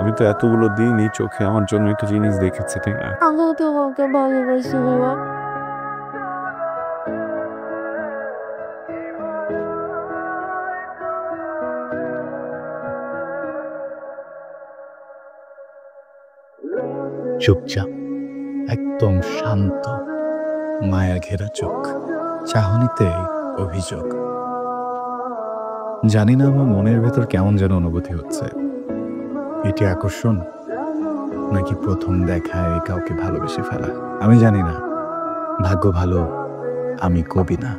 আমি তো এতগুলো দিনই চোখে আমার জন্য একটা জিনিস দেখেছি, ঠিক না? আমিও তোমাকে ভালোবাসি বাবা। চুপচাপ, একদম শান্ত, মায়া ঘেরা চোখ, চাহনিতে অভিযোগ। জানি না আমার মনের ভেতর কেমন যেন অনুভূতি হচ্ছে। এটি আকর্ষণ নাকি প্রথম দেখায় কাউকে ভালোবেসে ফেলা, আমি জানি না। ভাগ্য ভালো আমি কবি না,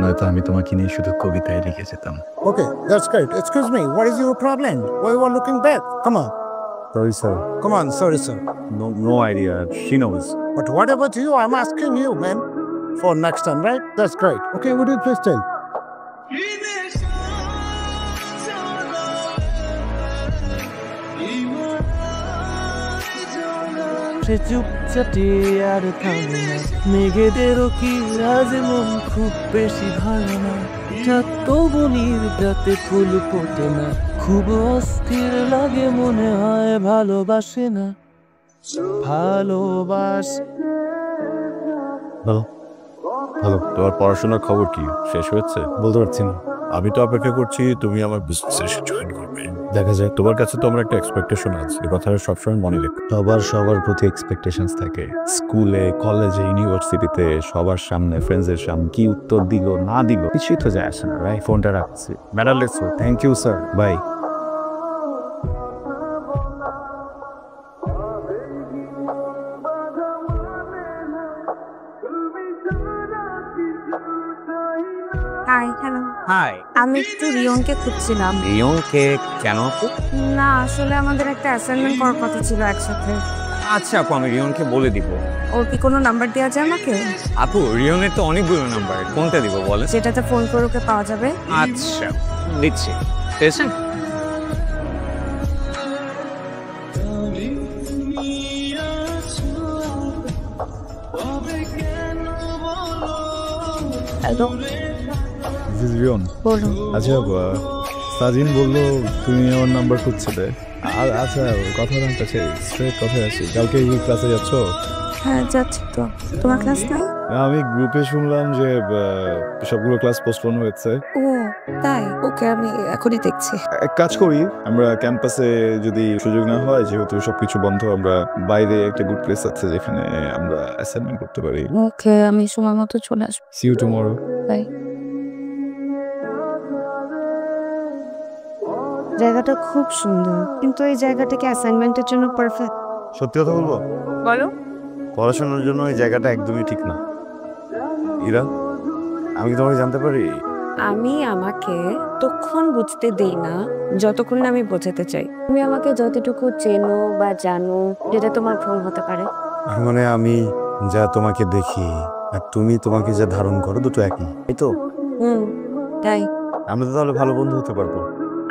নয়তো আমি তোমাকে নিয়ে শুধু কবিতায় লিখে যেতাম। Okay, that's great. Excuse me, what is your problem? Why you are looking back? Come on. Sorry, sir. Come on, sorry, sir. No idea. She knows. But what about you? I'm asking you, man. For next time, right? That's great. Okay, would you please tell? সে চুপচাটে আর থামে না, মেঘেদেরও কি রাজ মন খুব বেশি ভালো না। তবু নির্গাতে ফুল ফোটে না, খুব অস্থির লাগে মনে হয় ভালোবাসে না, ভালোবাসে। হ্যালো, তোমার পড়াশোনার খবর কি? শেষ হয়েছে? বলতে পারছি না। আমি তো অপেক্ষা করছি তুমি আমার বিজনেসে জয়েন করবে। দেখা যায় তোমার কাছে তো আমার একটা এক্সপেকটেশন আছে, এই কথাটা সবসময় মনে রেখো। সবার প্রতি এক্সপেকটেশনস থাকে। স্কুলে, কলেজে, ইউনিভার্সিটিতে, সবার সামনে, ফ্রেন্ডসের সামনে কি উত্তর দিল না দিল কিছুই তো যায় আসে না, রাইট? ফোনটা রাখছি। Madam let's thank you sir, bye. Hi, hello. Hi. আমি একটু রিয়নকে খুঁজছিলাম। রিয়নকে কেন আপু? না, আসলে আমাদের একটা অ্যাসাইনমেন্ট করার কথা ছিল একসাথে। আচ্ছা আপু, আমি রিয়নকে বলে দিব। ওর কি কোনো নাম্বার দেওয়া যায় আমাকে? আপু রিয়নের তো অনেকগুলো নাম্বার, কোনটা দিব বলেন? যেটাতে ফোন করে ওকে পাওয়া যাবে। আচ্ছা দিচ্ছি, পেয়েছেন? হ্যালো, রিয়ন, বলুন। আচ্ছা সাজিন বললো তুমি আমার নাম্বার খুঁজছিলে। আচ্ছা, কথা জানতেছে, স্ট্রেট কথায় আসি। কালকে এই ক্লাসে যাচ্ছ? হ্যাঁ যাচ্ছি তো। তোমার ক্লাস নাই? আমি গ্রুপে শুনলাম যে সবগুলো ক্লাস পোস্টপোন হয়েছে। ও তাই? ওকে, আমি এখনই দেখছি। এক কাজ করি, আমরা ক্যাম্পাসে যদি সুযোগ না হয়, যেহেতু সবকিছু বন্ধ, আমরা বাইরে একটা গুড প্লেস আছে যেখানে আমরা অ্যাসাইনমেন্ট করতে পারি। ওকে, আমি সময় মতো চলে আসবো। See you tomorrow. বাই। জায়গাটা খুব সুন্দর, কিন্তু এই জায়গাটা কি অ্যাসাইনমেন্টের জন্য পারফেক্ট? সত্যি কথা বলবো, বলো। পড়াশোনার জন্য এই জায়গাটা একদমই ঠিক না। ইরা, আমি কি তোমাকে জানতে পারি? আমি আমাকে তখন বুঝতে দেই না যতক্ষণ না আমি বোঝাতে চাই। তুমি আমাকে যতটুকু চেনো বা জানো, যেটা তোমার ভুল হতে পারে। মানে আমি যা তোমাকে দেখি আর তুমি তোমাকে যা ধারণ করো, দুটো একই, এই তো? তাই আমরা তো তাহলে ভালো বন্ধু হতে পারবো।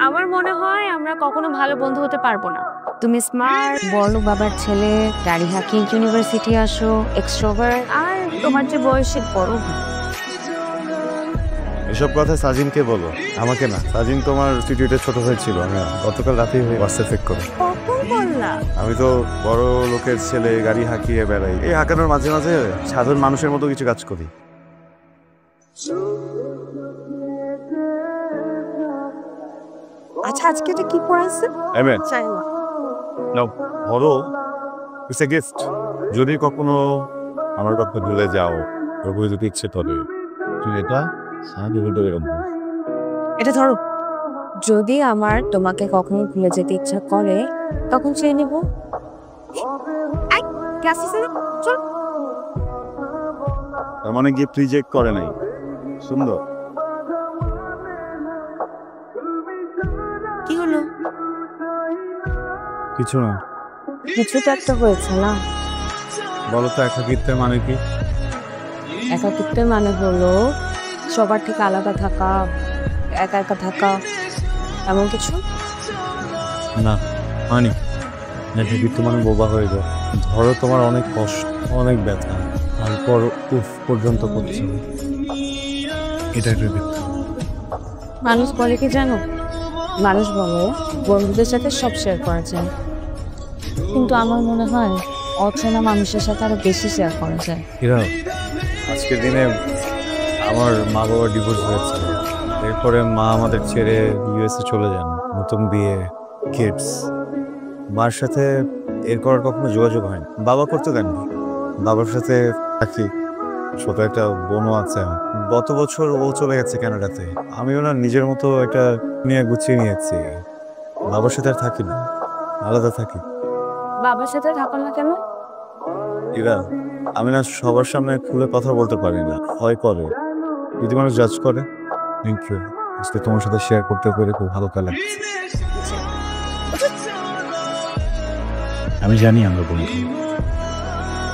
আমার মনে হয় আমরা কখনো ভালো বন্ধু হতে পারবো না। তুমি স্মার্ট, বড় বাবার ছেলে, গাড়ি হাঁকি ইউনিভার্সিটি আসো, এক্সট্রোভার্ট, আর তোমার যে বয়সে বড়। এসব কথা সাজিনকে বলো, আমাকে না। সাজিন তোমার ইনস্টিটিউটে ছোট হয়েছিল, আমি গতকাল রাতেই হোয়াটসঅ্যাপ চেক করো। কখন বললা? আমি তো বড় লোকের ছেলে, গাড়ি হাঁকিয়ে বেড়াই। এই হাঁকানোর মাঝে মাঝে সাধারণ মানুষের মতো কিছু কাজ করি। আচ্ছা, আজকে এটা কি পড়াচ্ছে? চাই না। নাও ধরো, ইটস এ গিফট। যদি কখনো আমার কথা ভুলে যাও, প্রভু যদি ইচ্ছে করে, তুই এটা এটা ধরো। যদি আমার তোমাকে কখনো ভুলে যেতে ইচ্ছা করে, তখন চেয়ে নেব। তার মানে গিফট রিজেক্ট করে নাই। সুন্দর। কি হলো? কিছু না। কিছু তো একটা হয়েছে না? বলো তো একাকিত্বের মানে কি? একাকিত্বের মানে হলো সবার থেকে আলাদা থাকা, একা একা থাকা, এমন কিছু না, মানে একাকিত্ব মানে বোবা হয়ে যাও। ধরো তোমার অনেক কষ্ট, অনেক ব্যথা, তারপর উফ পর্যন্ত করছো, এটা একটা মানুষ বলে কি জানো, মানুষ বলে বন্ধুদের সাথে সব শেয়ার করা যায়, কিন্তু আমার মনে হয় অচেনা মানুষের সাথে আরো বেশি শেয়ার করা যায়। এরা আজকের দিনে আমার মা বাবার ডিভোর্স হয়েছে, এরপরে মা আমাদের ছেড়ে ইউএসএ চলে যান, নতুন বিয়ে, কিডস। মার সাথে এরপর আর কখনো যোগাযোগ হয়নি, বাবা করতে দেননি। বাবার সাথে থাকি, ছোট একটা বোনও আছে। গত বছর ও চলে গেছে কানাডাতে, আমিও না নিজের মতো একটা নিয়ে গুছিয়ে নিয়েছি। বাবার সাথে আর থাকি না, আলাদা থাকি। বাবার সাথে থাকো না কেন? এরা আমি না সবার সামনে খুলে কথা বলতে পারি না, ভয় করে যদি মানুষ জাজ করে। থ্যাংক ইউ, আজকে তোমার সাথে শেয়ার করতে পেরে খুব ভালো লাগছে। আমি জানি আমরা বন্ধু,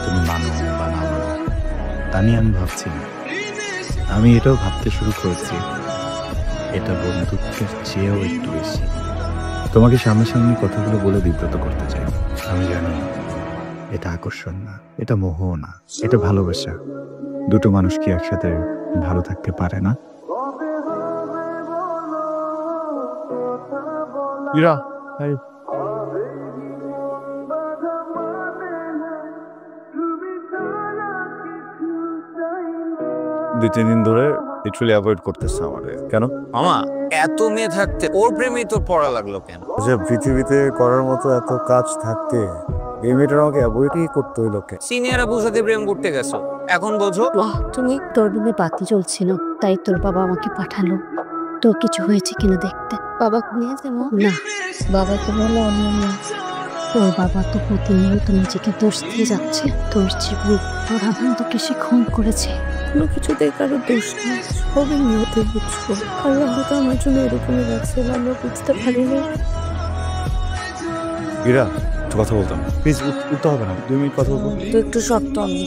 তুমি মানো বা না মানো তা নিয়ে আমি ভাবছি না। আমি এটাও ভাবতে শুরু করেছি এটা বন্ধুত্বের চেয়েও একটু বেশি। তোমাকে সামনাসামনি কথাগুলো বলে বিব্রত করতে চাই। আমি জানি এটা আকর্ষণ না, এটা মোহও না, এটা ভালোবাসা। দুটো মানুষ কি একসাথে ভালো থাকতে পারে না? ইরা, 2-3 দিন ধরে লিটারালি অ্যাভয়েড করতেছে আমাদের। কেন? মামা এত মেয়ে থাকতে ওর প্রেমেই তোর পড়া লাগলো কেন? যে পৃথিবীতে করার মতো এত কাজ থাকতে এই মেয়েটার আমাকে অ্যাভয়েডই করতে হইলো কেন? সিনিয়ররা বুঝাতে প্রেম করতে গেছো, এখন বলছো তুমি তোর রুমে বাতি জ্বলছিল, তাই তোর বাবা আমাকে পাঠালো তোর কিছু হয়েছে কিনা দেখতে। বাবা ঘুমিয়েছে? না, বাবাকে বলো অনিয়ম। তোর বাবা তো প্রতিনিয়ত নিজেকে দোষ দিয়ে যাচ্ছে। তোর জীবন তোর আগুন তোকে সে খুন করেছে, কোনো কিছুতে কারো দোষ নেই, সবই নিয়তে বুঝবো। আল্লাহ হয়তো আমার জন্য এরকমই রাখছে, আমরা বুঝতে পারিনি। ইরা, একটু কথা বলতাম প্লিজ। উঠতে হবে না, 2 মিনিট কথা বলবো। তুই একটু শক্ত, আমি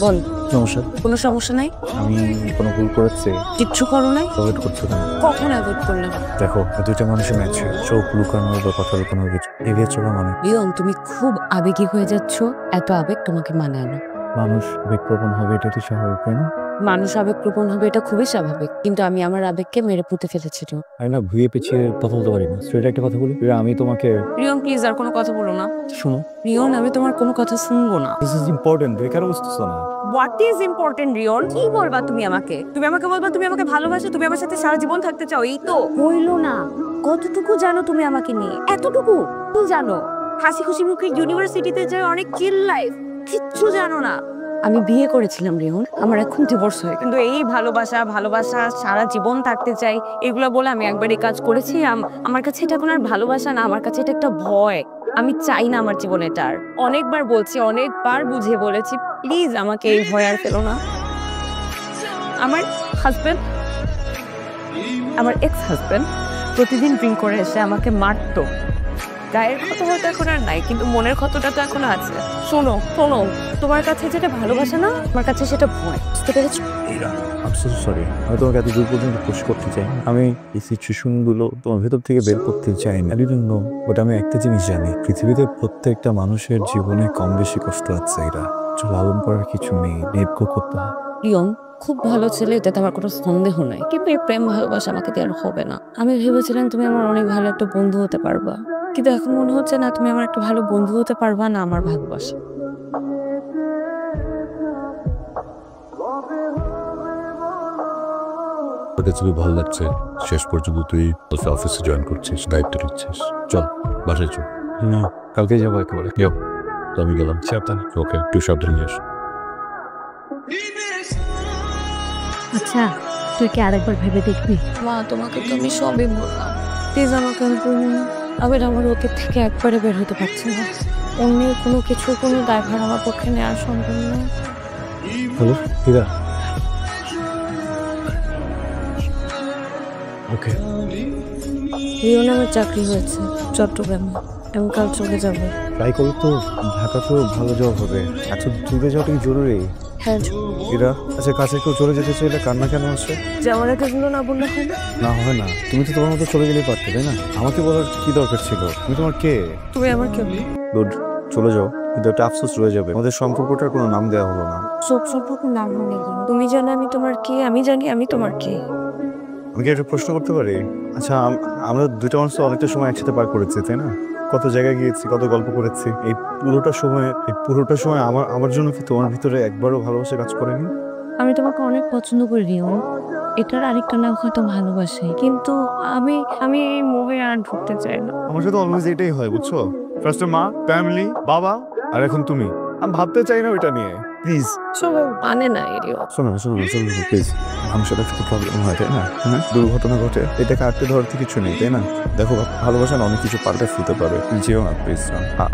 বল। সমস্যা? কোনো সমস্যা নাই। আমি কোনো ভুল করেছি? কিচ্ছু করো নাই। অ্যাভয়েড করছো কেন? কখন অ্যাভয়েড করলাম? দেখো, দুইটা মানুষের ম্যাচ, চোখ লুকানো বা কথা লুকানো কিছু এগিয়ে চলা মানে। রিয়ন, তুমি খুব আবেগী হয়ে যাচ্ছ। এত আবেগ তোমাকে মানায় না। মানুষ আবেগপ্রবণ হবে, এটা তো স্বাভাবিক, তাই না? মানুষ আবেগপ্রবণ হবে, এটা খুবই স্বাভাবিক, কিন্তু আমি আমার আবেগকে মেরে পুঁতে ফেলেছি। আমি না ভুয়ে পেছিয়ে কথা বলতে পারি না। সেটা একটা কথা বলি, আমি তোমাকে রিয়ন প্লিজ আর কোনো কথা বলো না। শোনো, রিয়ন, আমি তোমার কোনো কথা শুনবো না। দিস ইজ ইম্পর্টেন্ট, কেন বুঝতেছো না? What is important reason? কি বলবা তুমি আমাকে? তুমি আমাকে বলবা তুমি আমাকে ভালোবাসো, তুমি আমার সাথে সারা জীবন থাকতে চাও, এই তো হইলো না। কতটুকু জানো তুমি আমাকে নিয়ে? এতটুকু তুমি জানো? হাসি খুশি মুখে ইউনিভার্সিটিতে যায়, অনেক চিল লাইফ, কিচ্ছু জানো না। আমি বিয়ে করেছিলাম রিয়ন, আমার এখন ডিভোর্স হয়ে, কিন্তু এই ভালোবাসা ভালোবাসা সারা জীবন থাকতে চাই এগুলো বলে আমি একবার এই কাজ করেছি। আমার কাছে এটা এখন আর ভালোবাসা না, আমার কাছে এটা একটা ভয়। আমি চাই না আমার জীবনে এটা আর। অনেকবার বলছি, অনেকবার বুঝিয়ে বলেছি, প্লিজ আমাকে এই ভয় আর ফেলো না। আমার হাজবেন্ড, আমার এক্স হাজবেন্ড প্রতিদিন ড্রিঙ্ক করে এসে আমাকে মারতো। গায়ের ক্ষত হয়তো এখন আর নাই, কিন্তু মনের ক্ষতটা তো এখন আছে। শোনো শোনো, তোমার কাছে যেটা ভালোবাসা না, আমার কাছে সেটা ভয়, বুঝতে পেরেছো? I'm so sorry, আমি তোমাকে এত দূর পর্যন্ত পুশ করতে চাই। আমি এই সিচুয়েশনগুলো তোমার ভেতর থেকে বের করতে চাই না। I didn't know, but আমি একটা জিনিস জানি, পৃথিবীতে প্রত্যেকটা মানুষের জীবনে কম বেশি কষ্ট আছে। এরা লালন করার কিছু নেই, নেপকো করতে হয়। রিয়ন খুব ভালো ছেলে, এটাতে আমার কোনো সন্দেহ নাই, কিন্তু এই প্রেম ভালোবাসা আমাকে দিয়ে আর হবে না। আমি ভেবেছিলাম তুমি আমার অনেক ভালো একটা বন্ধু হতে পারবা, কিন্তু এখন মনে হচ্ছে না তুমি আমার একটা ভালো বন্ধু হতে পারবা না আমার ভালোবাসা। খুবই ভালো লাগছে, শেষ পর্যন্ত তুই অফিসে জয়েন করছিস, দায়িত্ব নিচ্ছিস। চল বাসায় চল। না, কালকে যাবো একেবারে। তো আমি গেলাম। সাবধানে। ওকে, একটু সাবধানে নিয়ে আস। আচ্ছা, তুই কি আরেকবার ভেবে দেখবি? মা, তোমাকে তো আমি সবই বললাম, প্লিজ আমাকে আর বলবো না। আমি আমার ওকে থেকে একবারে বের হতে পারছি না। অন্যের কোনো কিছু, কোনো দায়ভার আমার পক্ষে নেওয়া সম্ভব না। হ্যালো হীরা, ওকে। রিয়নে আমার চাকরি হয়েছে চট্টগ্রামে, আমি কাল চলে যাব। ট্রাই করো তো, ঢাকা তো ভালো জব হবে। এত দূরে যাওয়াটা কি জরুরি? হ্যাঁ হীরা, আচ্ছা কাছে কেউ চলে যেতে চাইলে কান্না কেন আসে? যে আমার এগুলো না বললে হয় না? না হয় না, তুমি তো তোমার মতো চলে গেলেই পারতে, তাই না? আমাকে বলার কি দরকার ছিল? তুমি তোমার কে? তুমি আমার কেউ। গুড, চলে যাও, কিন্তু একটা আফসোস রয়ে যাবে, আমাদের সম্পর্কটার কোনো নাম দেওয়া হলো না। সব সম্পর্ক নাম হলে তুমি জানো আমি তোমার কে, আমি জানি আমি তোমার কে। আমি কি একটা প্রশ্ন করতে পারি? আচ্ছা, আমরা দুইটা মানুষ তো অনেকটা সময় একসাথে পার করেছি, তাই না? কত জায়গায় গিয়েছি, কত গল্প করেছি। এই পুরোটা সময় আমার জন্য কি তোমার ভিতরে একবারও ভালোবাসা কাজ করেনি? আমি তোমাকে অনেক পছন্দ করি রিয়ন, এটার আরেকটা নাম হয়তো ভালোবাসি, কিন্তু আমি এই মোহে আর ঢুকতে চাই না। আমার সাথে অলওয়েজ এটাই হয়, বুঝছো? ফার্স্টে মা, ফ্যামিলি, বাবা, আর এখন তুমি। আমি ভাবতে চাই না ওইটা নিয়ে, প্লিজ। সব মানে না রিয়ন। শোনো প্লিজ। মানুষের একটা প্রবলেম হয়, তাই না? হ্যাঁ, দুর্ঘটনা ঘটে, এটাকে আটকে ধরতে কিছু নেই, তাই না? দেখো, ভালোবাসা না অনেক কিছু পাল্টে ফেলতে পারে। যেও না প্লিজ।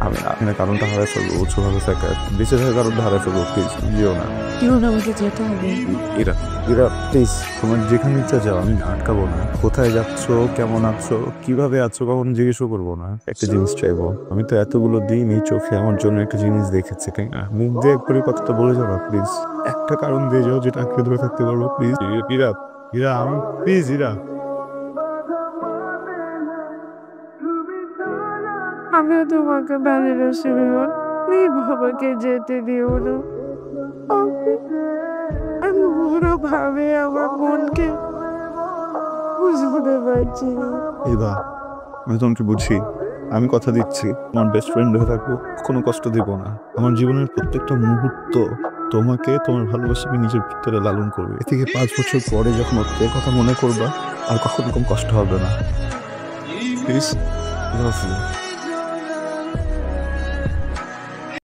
আমি না কারণটা হারাই ফেলবো, উৎসভাবে থাকে বেঁচে থাকার কারণটা হারাই ফেলবো, প্লিজ যেও না। রিয়ন, আমাকে যেতে হবে। এরা প্লিজ, তোমার যেখানে ইচ্ছা যাও, আমি আটকাবো না। কোথায় যাচ্ছ, কেমন আছো, কিভাবে আছো, কখন জিজ্ঞেসও করবো না। একটা জিনিস চাইবো, আমি তো এতগুলো দিন এই চোখে আমার জন্য একটা জিনিস দেখেছি, তাই না? মুখ দিয়ে একবারই কথাটা বলে যাও না প্লিজ। একটা কারণ দিয়ে যাও যেটা আঁকড়ে ধরে থাকতে পারবো, প্লিজ। ইরা আমি প্লিজ, ইরা। আমিও তোমাকে ভালোবাসি রিয়ন, প্লিজ বাবাকে যেতে দিও না। আমি পুরোভাবে আমার মনকে বুঝতে পারছি না। ইরা, আমি তোমাকে বুঝি। আমি কথা দিচ্ছি, আমার বেস্ট ফ্রেন্ড হয়ে থাকবো, কোনো কষ্ট দিব না। আমার জীবনের প্রত্যেকটা মুহূর্ত তোমাকে, তোমার ভালোবাসাকে নিজের ভিতরে লালন করবে। এ থেকে 5 বছর পরে যখন ওর কথা মনে করবা, আর কখনো কম কষ্ট হবে না। Please, love you.